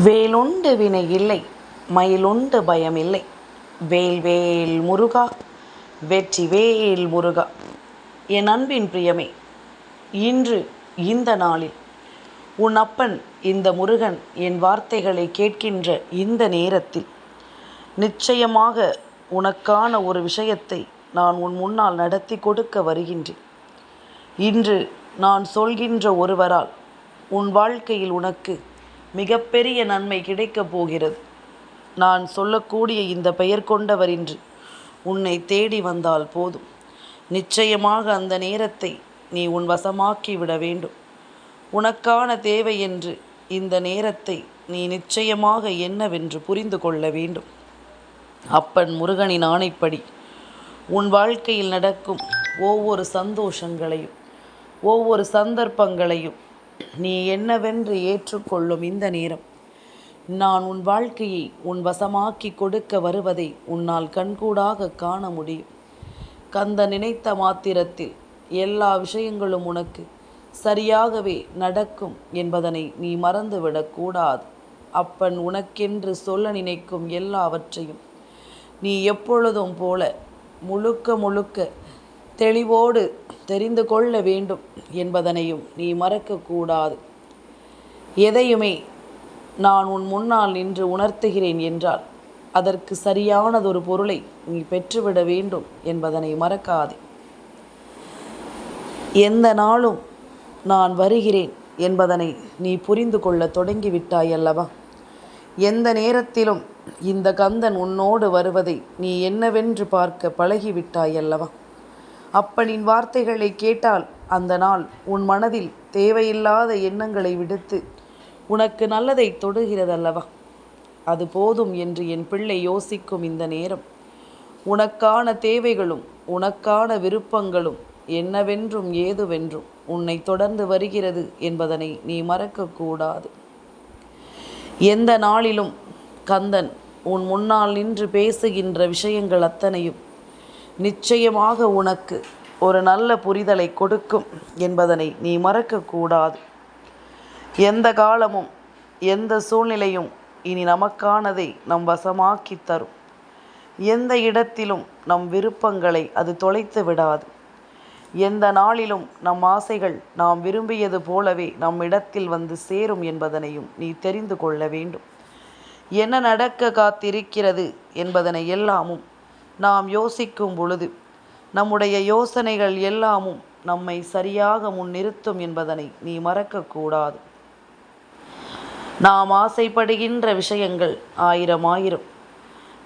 வேலுண்டு வினை இல்லை, மயிலுண்டு பயமில்லை. வேல் வேல் முருகா, வெற்றி வேல் முருகா. என் அன்பின் பிரியமே, இன்று இந்த நாளில் உன் அப்பன் இந்த முருகன் என் வார்த்தைகளை கேட்கின்ற இந்த நேரத்தில் நிச்சயமாக உனக்கான ஒரு விஷயத்தை நான் உன் முன்னால் நடத்தி கொடுக்க வருகின்றேன். இன்று நான் சொல்கின்ற ஒருவரால் உன் வாழ்க்கையில் உனக்கு மிகப்பெரிய நன்மை கிடைக்கப் போகிறது. நான் சொல்லக்கூடிய இந்த பெயர் கொண்டவர் இன்று உன்னை தேடி வந்தால் போதும், நிச்சயமாக அந்த நேரத்தை நீ உன் வசமாக்கி விட வேண்டும். உனக்கான தேவை என்று இந்த நேரத்தை நீ நிச்சயமாக என்னவென்று புரிந்து கொள்ள வேண்டும். அப்பன் முருகனின் ஆணைப்படி உன் வாழ்க்கையில் நடக்கும் ஒவ்வொரு சந்தோஷங்களையும் ஒவ்வொரு சந்தர்ப்பங்களையும் நீ என்னவென்று ஏற்றுக்கொள்ளும் இந்த நேரம் நான் உன் வாழ்க்கையை உன் வசமாக்கி கொடுக்க வருவதை உன்னால் கண்கூடாக காண முடியும். கந்த நினைத்த மாத்திரத்தில் எல்லா விஷயங்களும் உனக்கு சரியாகவே நடக்கும் என்பதனை நீ மறந்துவிடக்கூடாது. அப்பன் உனக்கென்று சொல்ல நினைக்கும் எல்லாவற்றையும் நீ எப்பொழுதும் போல முழுக்க முழுக்க தெளிவோடு தெரிந்து கொள்ள வேண்டும் என்பதனையும் நீ மறக்கக்கூடாது. எதையுமே நான் உன் முன்னால் நின்று உணர்த்துகிறேன் என்றால் அதற்கு சரியானதொரு பொருளை நீ பெற்றுவிட வேண்டும் என்பதனை மறக்காதே. எந்த நாளும் நான் வருகிறேன் என்பதனை நீ புரிந்து கொள்ள தொடங்கிவிட்டாய் அல்லவா? எந்த நேரத்திலும் இந்த கந்தன் உன்னோடு வருவதை நீ என்னவென்று பார்க்க பழகிவிட்டாய் அல்லவா? அப்பனின் வார்த்தைகளை கேட்டால் அந்த நாள் உன் மனதில் தேவையில்லாத எண்ணங்களை விடுத்து உனக்கு நல்லதை தொடுகிறதல்லவா? அது போதும் என்று என் பிள்ளை யோசிக்கும் இந்த நேரம் உனக்கான தேவைகளும் உனக்கான விருப்பங்களும் என்னவென்றும் ஏதுவென்றும் உன்னை தொடர்ந்து வருகிறது என்பதனை நீ மறக்கக்கூடாது. எந்த நாளிலும் கந்தன் உன் முன்னால் நின்று பேசுகின்ற விஷயங்கள் அத்தனையும் நிச்சயமாக உனக்கு ஒரு நல்ல புரிதலை கொடுக்கும் என்பதனை நீ மறக்கக்கூடாது. எந்த காலமும் எந்த சூழ்நிலையும் இனி நமக்கானதை நம் வசமாக்கி தரும். எந்த இடத்திலும் நம் விருப்பங்களை அது தொலைத்து விடாது. எந்த நாளிலும் நம் ஆசைகள் நாம் விரும்பியது போலவே நம் இடத்தில் வந்து சேரும் என்பதனையும் நீ தெரிந்து கொள்ள வேண்டும். என்ன நடக்க காத்திருக்கிறது என்பதனை எல்லாமும் நாம் யோசிக்கும் பொழுது நம்முடைய யோசனைகள் எல்லாமும் நம்மை சரியாக முன்னிறுத்தும் என்பதனை நீ மறக்கக்கூடாது. நாம் ஆசைப்படுகின்ற விஷயங்கள் 1000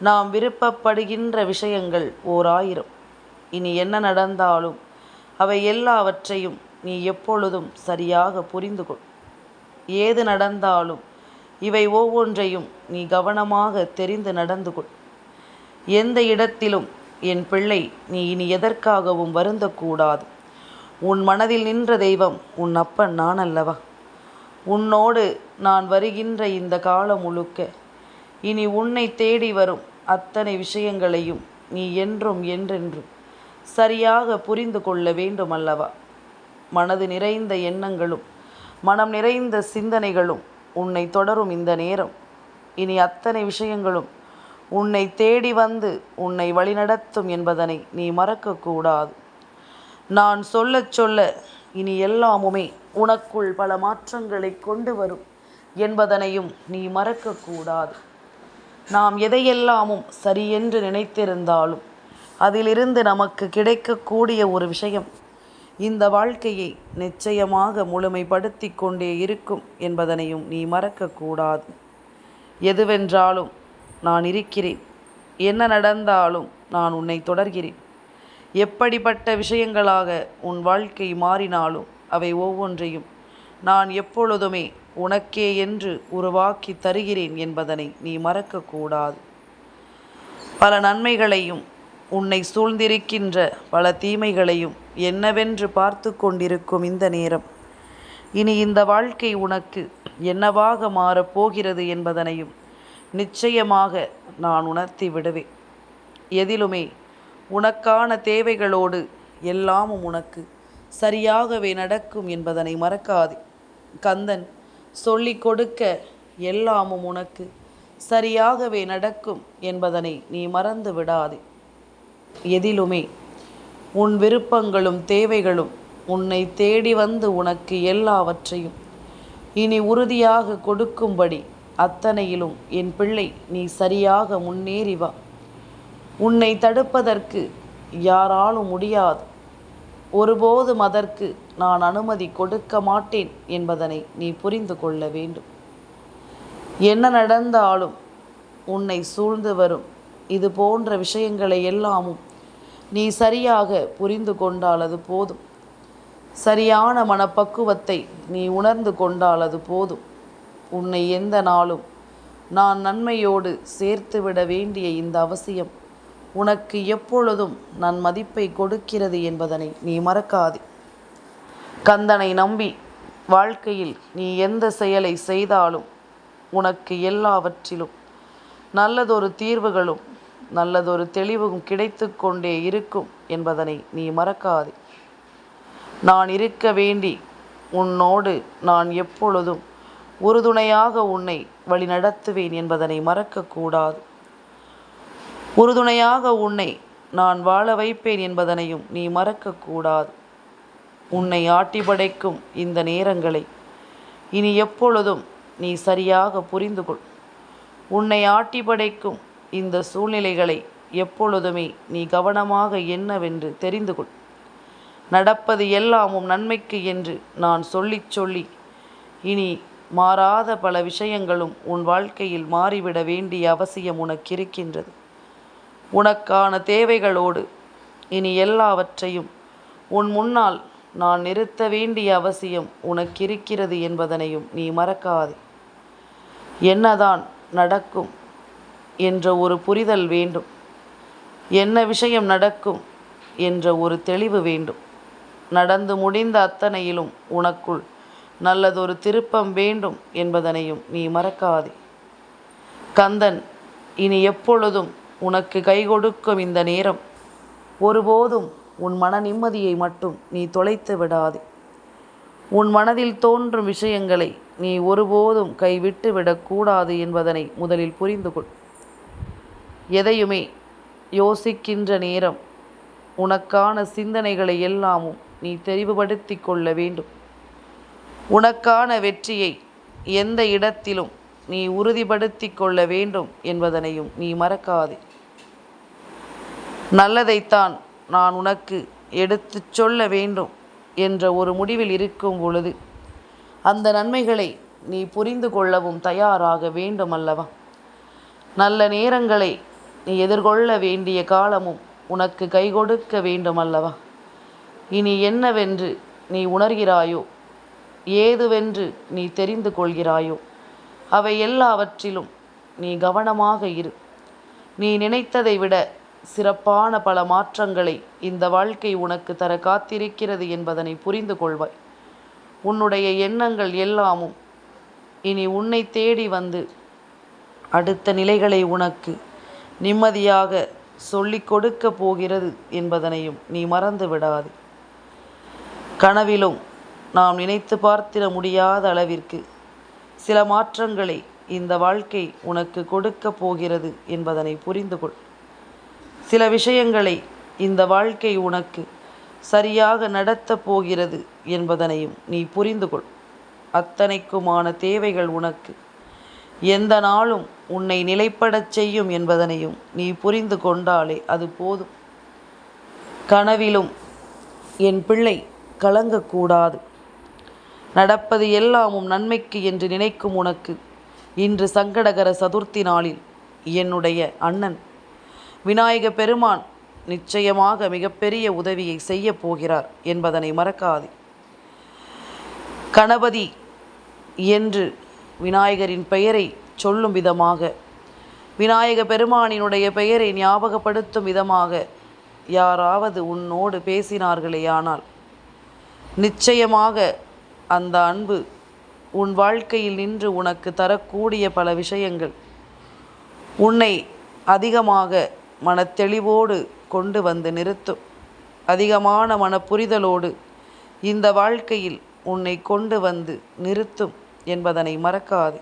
நாம் விருப்பப்படுகின்ற விஷயங்கள் 1000. இனி என்ன நடந்தாலும் அவை எல்லாவற்றையும் நீ எப்பொழுதும் சரியாக புரிந்து கொள். ஏது நடந்தாலும் இவை ஒவ்வொன்றையும் நீ கவனமாக தெரிந்து நடந்து கொள். எந்த இடத்திலும் என் பிள்ளை நீ இனி எதற்காகவும் வருந்தக்கூடாது. உன் மனதில் நின்ற தெய்வம் உன் அப்பன் நான் அல்லவா? உன்னோடு நான் வருகின்ற இந்த காலம் முழுக்க இனி உன்னை தேடி வரும் அத்தனை விஷயங்களையும் நீ என்றும் என்றென்றும் சரியாக புரிந்து கொள்ள வேண்டும் அல்லவா? மனது நிறைந்த எண்ணங்களும் மனம் நிறைந்த சிந்தனைகளும் உன்னை தொடரும் இந்த நேரம் இனி அத்தனை விஷயங்களும் உன்னை தேடி வந்து உன்னை வழிநடத்தும் என்பதனை நீ மறக்கக்கூடாது. நான் சொல்ல சொல்ல இனி எல்லாமுமே உனக்குள் பல மாற்றங்களை கொண்டு வரும் என்பதனையும் நீ மறக்கக்கூடாது. நாம் எதையெல்லாமும் சரியென்று நினைத்திருந்தாலும் அதிலிருந்து நமக்கு கிடைக்கக்கூடிய ஒரு விஷயம் இந்த வாழ்க்கையை நிச்சயமாக முழுமைப்படுத்தி கொண்டே இருக்கும் என்பதனையும் நீ மறக்கக்கூடாது. எதுவென்றாலும் நான் இருக்கிறேன். என்ன நடந்தாலும் நான் உன்னை தொடர்கிறேன். எப்படிப்பட்ட விஷயங்களாக உன் வாழ்க்கை மாறினாலும் அவை ஒவ்வொன்றையும் நான் எப்பொழுதுமே உனக்கே என்று உருவாக்கி தருகிறேன் என்பதனை நீ மறக்கக்கூடாது. பல நன்மைகளையும் உன்னை சூழ்ந்திருக்கின்ற பல தீமைகளையும் என்னவென்று பார்த்து கொண்டிருக்கும் இந்த நேரம் இனி இந்த வாழ்க்கை உனக்கு என்னவாக மாறப்போகிறது என்பதனையும் நிச்சயமாக நான் உணர்த்தி விடுவேன். எதிலுமே உனக்கான தேவைகளோடு எல்லாமும் உனக்கு சரியாகவே நடக்கும் என்பதனை மறக்காதே. கந்தன் சொல்லி கொடுக்க எல்லாமும் உனக்கு சரியாகவே நடக்கும் என்பதனை நீ மறந்து விடாதே. எதிலுமே உன் விருப்பங்களும் தேவைகளும் உன்னை தேடி வந்து உனக்கு எல்லாவற்றையும் இனி உறுதியாக கொடுக்கும்படி அத்தனையிலும் என் பிள்ளை நீ சரியாக முன்னேறி வா. உன்னை தடுப்பதற்கு யாராலும் முடியாது. ஒருபோதும் அதற்கு நான் அனுமதி கொடுக்க மாட்டேன் என்பதனை நீ புரிந்து கொள்ள வேண்டும். என்ன நடந்தாலும் உன்னை சூழ்ந்து வரும் இது போன்ற விஷயங்களை எல்லாமும் நீ சரியாக புரிந்து கொண்டால் அது போதும். சரியான மனப்பக்குவத்தை நீ உணர்ந்து கொண்டால் அது போதும். உன்னை எந்த நாளும் நான் நன்மையோடு சேர்த்துவிட வேண்டிய இந்த அவசியம் உனக்கு எப்பொழுதும் நான் மதிப்பை கொடுக்கிறது என்பதனை நீ மறக்காதே. கந்தனை நம்பி வாழ்க்கையில் நீ எந்த செயலை செய்தாலும் உனக்கு எல்லாவற்றிலும் நல்லதொரு தீர்வுகளும் நல்லதொரு தெளிவும் கிடைத்து கொண்டே இருக்கும் என்பதனை நீ மறக்காதே. நான் இருக்க வேண்டி உன்னோடு நான் எப்பொழுதும் உறுதுணையாக உன்னை வழி நடத்துவேன் என்பதனை மறக்கக்கூடாது. உறுதுணையாக உன்னை நான் வாழ வைப்பேன் என்பதனையும் நீ மறக்கக்கூடாது. உன்னை ஆட்டி படைக்கும் இந்த நேரங்களை இனி எப்பொழுதும் நீ சரியாக புரிந்து கொள். உன்னை ஆட்டி படைக்கும் இந்த சூழ்நிலைகளை எப்பொழுதுமே நீ கவனமாக என்னவென்று தெரிந்து கொள். நடப்பது எல்லாமும் நன்மைக்கு என்று நான் சொல்லி இனி மாறாத பல விஷயங்களும் உன் வாழ்க்கையில் மாறிவிட வேண்டிய அவசியம் உனக்கு இருக்கின்றது. உனக்கான தேவைகளோடு இனி எல்லாவற்றையும் உன் முன்னால் நான் நிறுத்த வேண்டிய அவசியம் உனக்கு இருக்கிறது என்பதனையும் நீ மறக்காதே. என்னதான் நடக்கும் என்ற ஒரு புரிதல் வேண்டும். என்ன விஷயம் நடக்கும் என்ற ஒரு தெளிவு வேண்டும். நடந்து முடிந்த அத்தனையிலும் உனக்குள் நல்லதொரு திருப்பம் வேண்டும் என்பதனையும் நீ மறக்காதே. கந்தன் இனி எப்பொழுதும் உனக்கு கை கொடுக்கும் இந்த நேரம் ஒருபோதும் உன் மன நிம்மதியை மட்டும் நீ தொலைத்து விடாதே. உன் மனதில் தோன்றும் விஷயங்களை நீ ஒருபோதும் கைவிட்டு விடக்கூடாது என்பதனை முதலில் புரிந்து கொள். எதையுமே யோசிக்கின்ற நேரம் உனக்கான சிந்தனைகளை எல்லாமும் நீ தெளிவுபடுத்தி கொள்ள வேண்டும். உனக்கான வெற்றியை எந்த இடத்திலும் நீ உறுதிப்படுத்தி கொள்ள வேண்டும் என்பதனையும் நீ மறக்காதே. நல்லதைத்தான் நான் உனக்கு எடுத்துச் சொல்ல வேண்டும் என்ற ஒரு முடிவில் இருக்கும் பொழுது அந்த நன்மைகளை நீ புரிந்து கொள்ளவும் தயாராக வேண்டும் அல்லவா? நல்ல நேரங்களை நீ எதிர்கொள்ள வேண்டிய காலமும் உனக்கு கை கொடுக்க வேண்டும் அல்லவா? இனி என்னவென்று நீ உணர்கிறாயோ, ஏதுவென்று நீ தெரிந்து கொள்கிறாயோ, அவை எல்லாவற்றிலும் நீ கவனமாக இரு. நீ நினைத்ததை விட சிறப்பான பல மாற்றங்களை இந்த வாழ்க்கை உனக்கு தர காத்திருக்கிறது என்பதனை புரிந்து கொள்வாய். உன்னுடைய எண்ணங்கள் எல்லாமும் இனி உன்னை தேடி வந்து அடுத்த நிலைகளை உனக்கு நிம்மதியாக சொல்லிக் கொடுக்க போகிறது என்பதனையும் நீ மறந்து விடாது. கனவிலும் நாம் நினைத்து பார்த்திட முடியாத அளவிற்கு சில மாற்றங்களை இந்த வாழ்க்கை உனக்கு கொடுக்க போகிறது என்பதனை புரிந்து கொள். சில விஷயங்களை இந்த வாழ்க்கை உனக்கு சரியாக நடத்தப் போகிறது என்பதனையும் நீ புரிந்து கொள். அத்தனைக்குமான தேவைகள் உனக்கு எந்த நாளும் உன்னை நிலைப்படச் செய்யும் என்பதனையும் நீ புரிந்து கொண்டாலே அது போதும். கனவிலும் என் பிள்ளை கலங்கக்கூடாது. நடப்பது எல்லாமும் நன்மைக்கு என்று நினைக்கும் உனக்கு இன்று சங்கடகர சதுர்த்தி நாளில் என்னுடைய அண்ணன் விநாயக பெருமான் நிச்சயமாக மிகப்பெரிய உதவியை செய்ய போகிறார் என்பதனை மறக்காதே. கணபதி என்று விநாயகரின் பெயரை சொல்லும் விதமாக, விநாயக பெருமானினுடைய பெயரை ஞாபகப்படுத்தும் விதமாக யாராவது உன்னோடு பேசினார்களேயானால் நிச்சயமாக அந்த அன்பு உன் வாழ்க்கையில் நின்று உனக்கு தரக்கூடிய பல விஷயங்கள் உன்னை அதிகமாக மனத்தெளிவோடு கொண்டு வந்து நிறுத்தும். அதிகமான மனப்புரிதலோடு இந்த வாழ்க்கையில் உன்னை கொண்டு வந்து நிறுத்தும் என்பதனை மறக்காதே.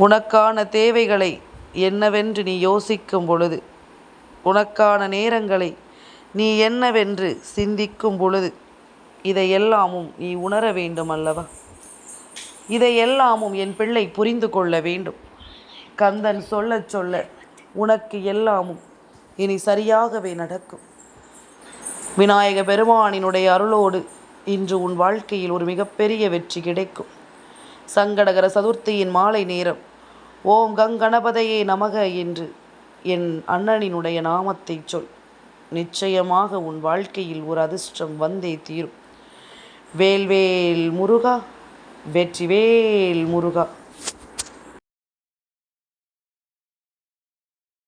உனக்கான தேவைகளை என்னவென்று நீ யோசிக்கும் பொழுது, உனக்கான நேரங்களை நீ என்னவென்று சிந்திக்கும் பொழுது, இதையெல்லாமும் நீ உணர வேண்டும் அல்லவா? இதையெல்லாமும் என் பிள்ளை புரிந்து கொள்ள வேண்டும். கந்தன் சொல்ல சொல்ல உனக்கு எல்லாமும் இனி சரியாகவே நடக்கும். விநாயக பெருமானினுடைய அருளோடு இன்று உன் வாழ்க்கையில் ஒரு மிகப்பெரிய வெற்றி கிடைக்கும். சங்கடகர சதுர்த்தியின் மாலை நேரம் ஓம் கங்கணபதையே நமக என்று என் அண்ணனினுடைய நாமத்தை சொல். நிச்சயமாக உன் வாழ்க்கையில் ஒரு அதிர்ஷ்டம் வந்தே தீரும். வேல்வேல் முருகா, வெற்றிவேல் முருகா.